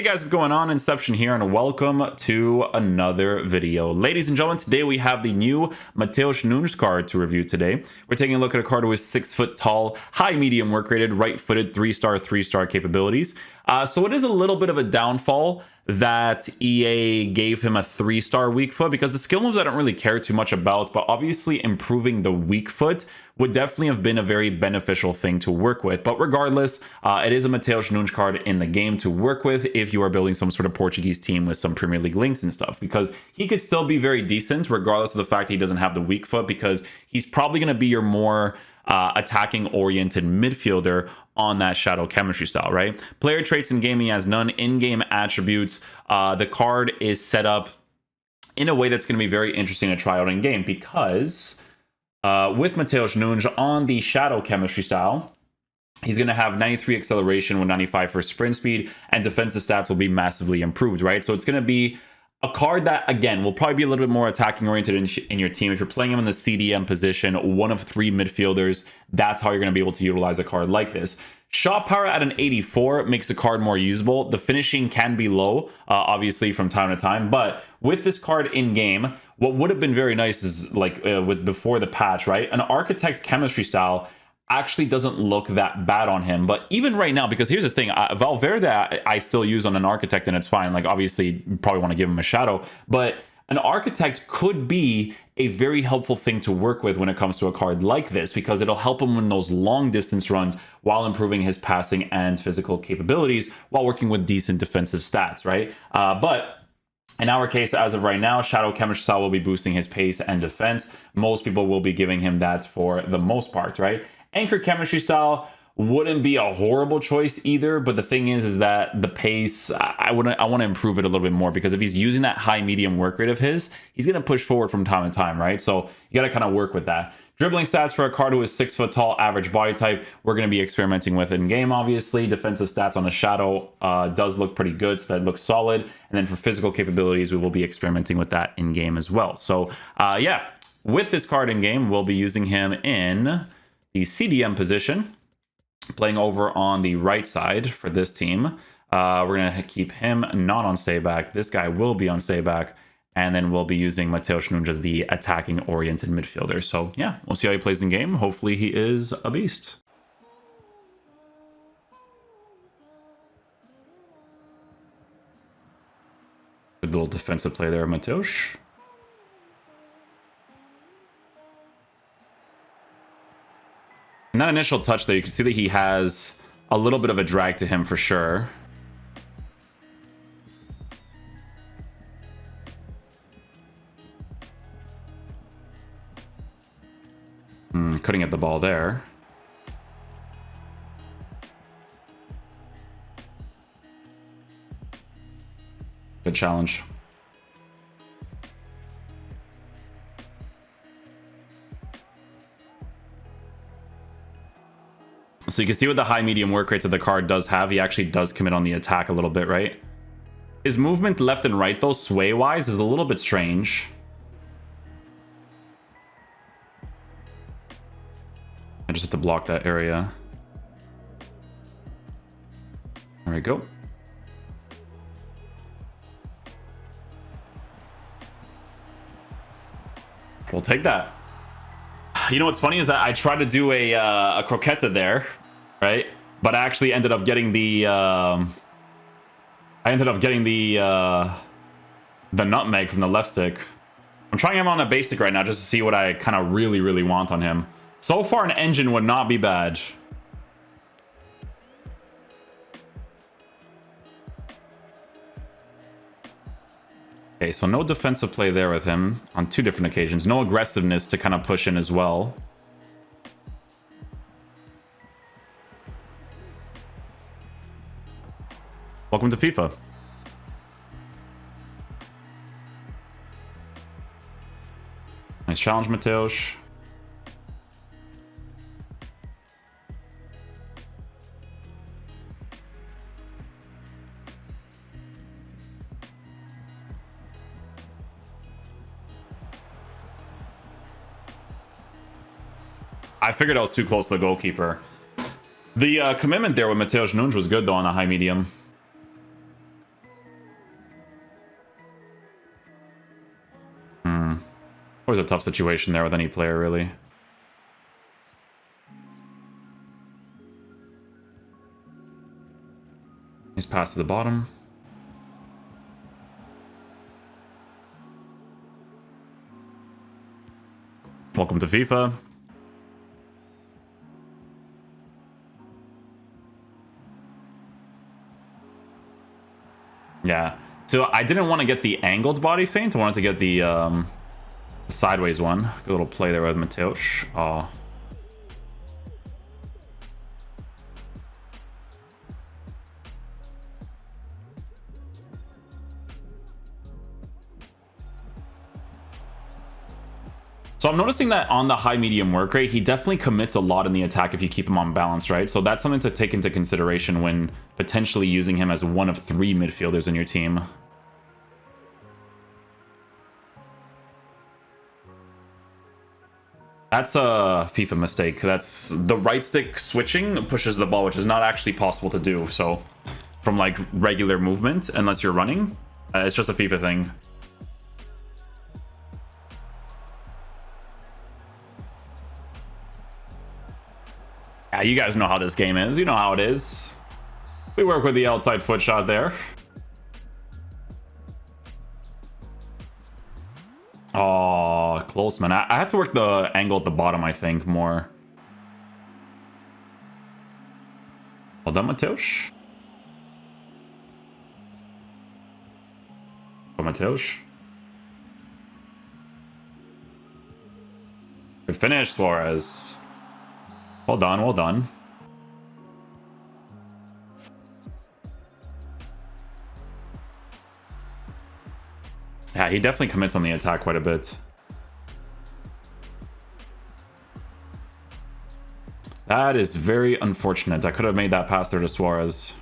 Hey guys, what's going on? Inception here, and welcome to another video. Ladies and gentlemen, today we have the new Matheus Nunes card to review today. We're taking a look at a card who is 6 foot tall, high medium work rated, right-footed, 3-star capabilities. So it is a little bit of a downfall that EA gave him a 3-star weak foot, because the skill moves I don't really care too much about, but obviously improving the weak foot would definitely have been a very beneficial thing to work with. But regardless, it is a Matheus Nunes card in the game to work with if you are building some sort of Portuguese team with some Premier League links and stuff, because he could still be very decent regardless of the fact that he doesn't have the weak foot, because he's probably going to be your more attacking oriented midfielder on that shadow chemistry style, right? Player traits in game, he has none. In-game attributes, the card is set up in a way that's going to be very interesting to try out in game, because with Matheus Nunes on the shadow chemistry style, he's going to have 93 acceleration with 95 for sprint speed, and defensive stats will be massively improved, right? So it's going to be a card that, again, will probably be a little bit more attacking oriented in your team. If you're playing him in the CDM position, one of 3 midfielders, that's how you're going to be able to utilize a card like this. Shot power at an 84 makes the card more usable. The finishing can be low, obviously, from time to time. But with this card in game, what would have been very nice is, like, with before the patch, right? An architect chemistry style actually doesn't look that bad on him. But even right now, because here's the thing, Valverde I still use on an architect and it's fine. Like, obviously you probably want to give him a shadow, but an architect could be a very helpful thing to work with when it comes to a card like this, because it'll help him win those long distance runs while improving his passing and physical capabilities while working with decent defensive stats, right? But in our case, as of right now, Shadow Chemistry style will be boosting his pace and defense. Most people will be giving him that for the most part, right? Anchor Chemistry style wouldn't be a horrible choice either, but the thing is that the pace, I want to improve it a little bit more, because if he's using that high medium work rate of his, he's going to push forward from time to time, right? So you got to kind of work with that. Dribbling stats for a card who is 6 foot tall, average body type, we're going to be experimenting with in game, obviously. Defensive stats on the shadow does look pretty good, so that looks solid. And then for physical capabilities, we will be experimenting with that in game as well. So yeah, with this card in game, we'll be using him in the CDM position, playing over on the right side for this team. We're going to keep him not on stay back. This guy will be on stay back. And then we'll be using Matheus Nunes as the attacking-oriented midfielder. So, yeah, we'll see how he plays in game. Hopefully he is a beast. Good little defensive play there, Matheus. In that initial touch there, you can see that he has a little bit of a drag to him for sure. Couldn't get the ball there. Good challenge. So you can see what the high medium work rates of the card does have. He actually does commit on the attack a little bit, right? His movement left and right, though, sway-wise, is a little bit strange. I just have to block that area. There we go. We'll take that. You know what's funny is that I tried to do a croqueta there, right? But I actually ended up getting the nutmeg from the left stick. I'm trying him on a basic right now just to see what I kind of really want on him. So far, an engine would not be bad. Okay, so no defensive play there with him on 2 different occasions. No aggressiveness to kind of push in as well. Welcome to FIFA. Nice challenge, Matheus. I figured I was too close to the goalkeeper. The commitment there with Matheus Nunes was good, though, on a high medium. Always a tough situation there with any player, really. He's passed to the bottom. Welcome to FIFA. Yeah. So I didn't want to get the angled body feint. I wanted to get the sideways one. Good little play there with Matheus. Oh. So I'm noticing that on the high medium work rate, he definitely commits a lot in the attack if you keep him on balance, right? So that's something to take into consideration when potentially using him as one of 3 midfielders in your team. That's a FIFA mistake. That's the right stick switching pushes the ball, which is not actually possible to do. So from like regular movement, unless you're running, it's just a FIFA thing. Yeah, you guys know how this game is. You know how it is. We work with the outside foot shot there. Oh, close, man. I have to work the angle at the bottom, I think, more. Well done, Matheus. Oh, Matheus. Good finish, Suarez. Well done, well done. Yeah, he definitely commits on the attack quite a bit. That is very unfortunate. I could have made that pass there to Suarez.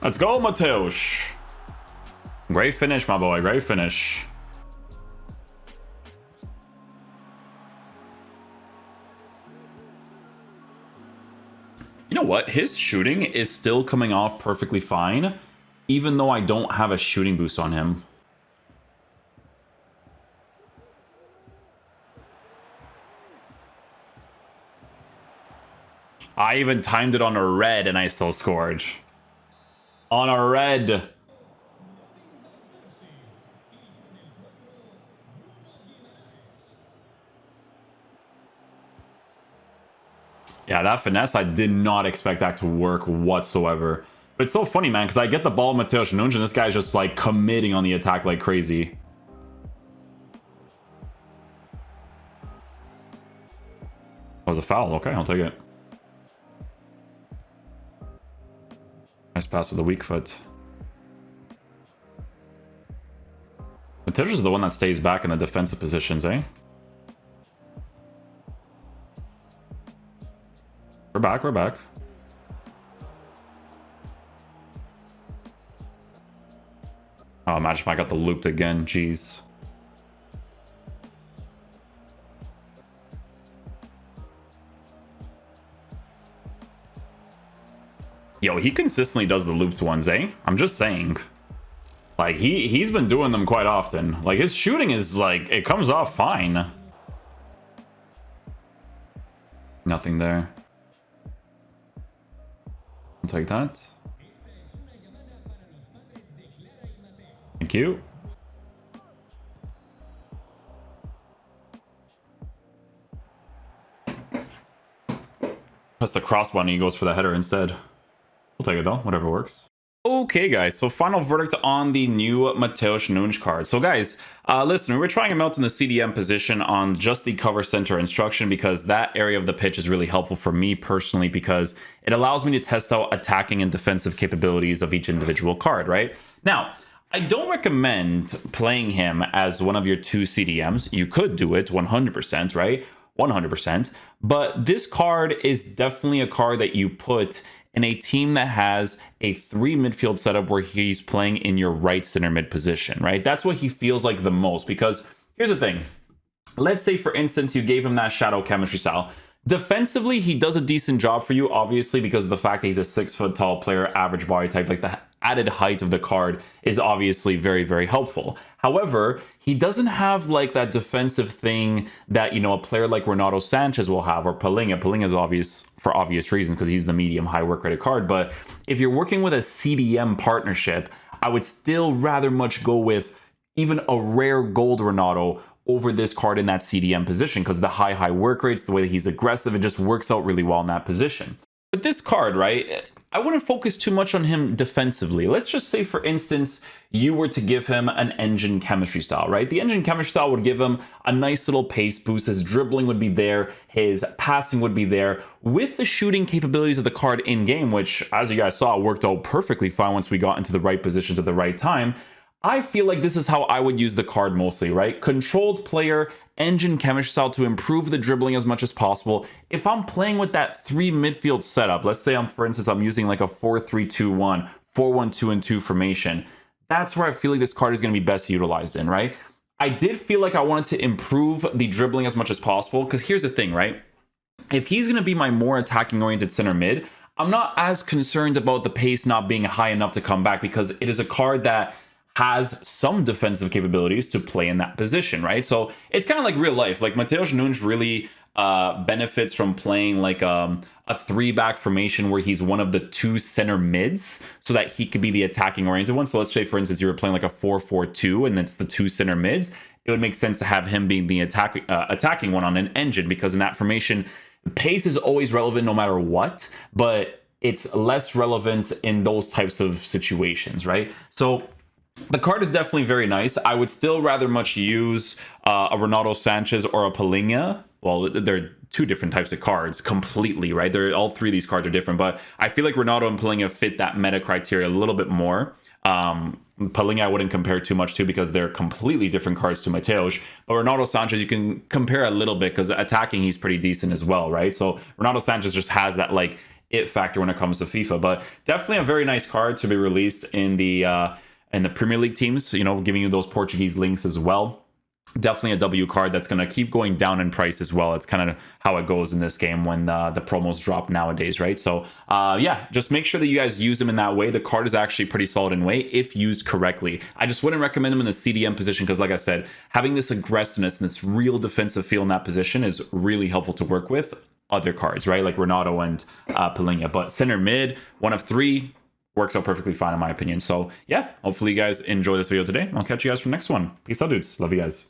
Let's go, Matheus. Great finish, my boy. Great finish. You know what? His shooting is still coming off perfectly fine, even though I don't have a shooting boost on him. I even timed it on a red and I still scored. On a red. Yeah, that finesse, I did not expect that to work whatsoever. But it's so funny, man, because I get the ball Matheus Nunes, and this guy's just, like, committing on the attack like crazy. That was a foul. Okay, I'll take it. Nice pass with a weak foot. Matheus is the one that stays back in the defensive positions, eh? We're back, we're back. Oh, imagine if I got the looped again. Jeez. Yo, he consistently does the looped ones, eh? I'm just saying. Like, he's been doing them quite often. Like, his shooting is, like, it comes off fine. Nothing there. I'll take that. Thank you. Press the cross button, he goes for the header instead. We'll take it though, whatever works. Okay, guys, so final verdict on the new Matheus Nunes card. So, guys, listen, we were trying him out in the CDM position on just the cover center instruction because that area of the pitch is really helpful for me personally because it allows me to test out attacking and defensive capabilities of each individual card, right? Now, I don't recommend playing him as one of your 2 CDMs. You could do it 100%, right? 100%. But this card is definitely a card that you put in a team that has a 3 midfield setup where he's playing in your right center mid position, right? That's what he feels like the most because here's the thing. let's say, for instance, you gave him that shadow chemistry style. Defensively, he does a decent job for you, obviously, because of the fact that he's a 6 foot tall player, average body type. Like, the added height of the card is obviously very, very helpful. However, he doesn't have like that defensive thing that, you know, a player like Renato Sanchez will have, or Palinha. Palinha is obvious for obvious reasons because he's the medium high work rate card. But if you're working with a CDM partnership, I would still rather much go with even a rare gold Renato over this card in that CDM position, because the high work rates, the way that he's aggressive, it just works out really well in that position. But this card, right, I wouldn't focus too much on him defensively. Let's just say, for instance, you were to give him an engine chemistry style, right? The engine chemistry style would give him a nice little pace boost. His dribbling would be there. His passing would be there. With the shooting capabilities of the card in game, which, as you guys saw, worked out perfectly fine once we got into the right positions at the right time, I feel like this is how I would use the card mostly, right? Controlled player, engine chemistry style to improve the dribbling as much as possible. If I'm playing with that 3 midfield setup, let's say for instance, I'm using like a 4-3-2-1, 4-1-2-2 formation. That's where I feel like this card is going to be best utilized in, right? I did feel like I wanted to improve the dribbling as much as possible, because here's the thing, right? If he's going to be my more attacking oriented center mid, I'm not as concerned about the pace not being high enough to come back, because it is a card that has some defensive capabilities to play in that position, right? So it's kind of like real life. Like, Matheus Nunes really benefits from playing like a 3-back formation where he's one of the 2 center mids, so that he could be the attacking oriented one. So let's say, for instance, you were playing like a 4-4-2 and it's the 2 center mids. It would make sense to have him being the attacking one on an engine, because in that formation, pace is always relevant no matter what, but it's less relevant in those types of situations, right? So the card is definitely very nice. I would still rather much use a Renato Sanchez or a Palinha. Well, they're 2 different types of cards completely, right? All 3 of these cards are different, but I feel like Renato and Palinha fit that meta criteria a little bit more. Palinha I wouldn't compare too much to, because they're completely different cards to Matheus. But Renato Sanchez you can compare a little bit, because attacking he's pretty decent as well, right? So Renato Sanchez just has that like it factor when it comes to FIFA. But definitely a very nice card to be released in the Premier League teams, you know, giving you those Portuguese links as well. Definitely a W card that's going to keep going down in price as well. It's kind of how it goes in this game when the promos drop nowadays, right? So yeah, just make sure that you guys use them in that way. The card is actually pretty solid in weight if used correctly. I just wouldn't recommend them in the CDM position, because like I said, having this aggressiveness and this real defensive feel in that position is really helpful to work with other cards, right? Like Renato and Palinha. But center mid, 1 of 3, works out perfectly fine in my opinion. So yeah, hopefully you guys enjoy this video today. I'll catch you guys for the next one. Peace out, dudes. Love you guys.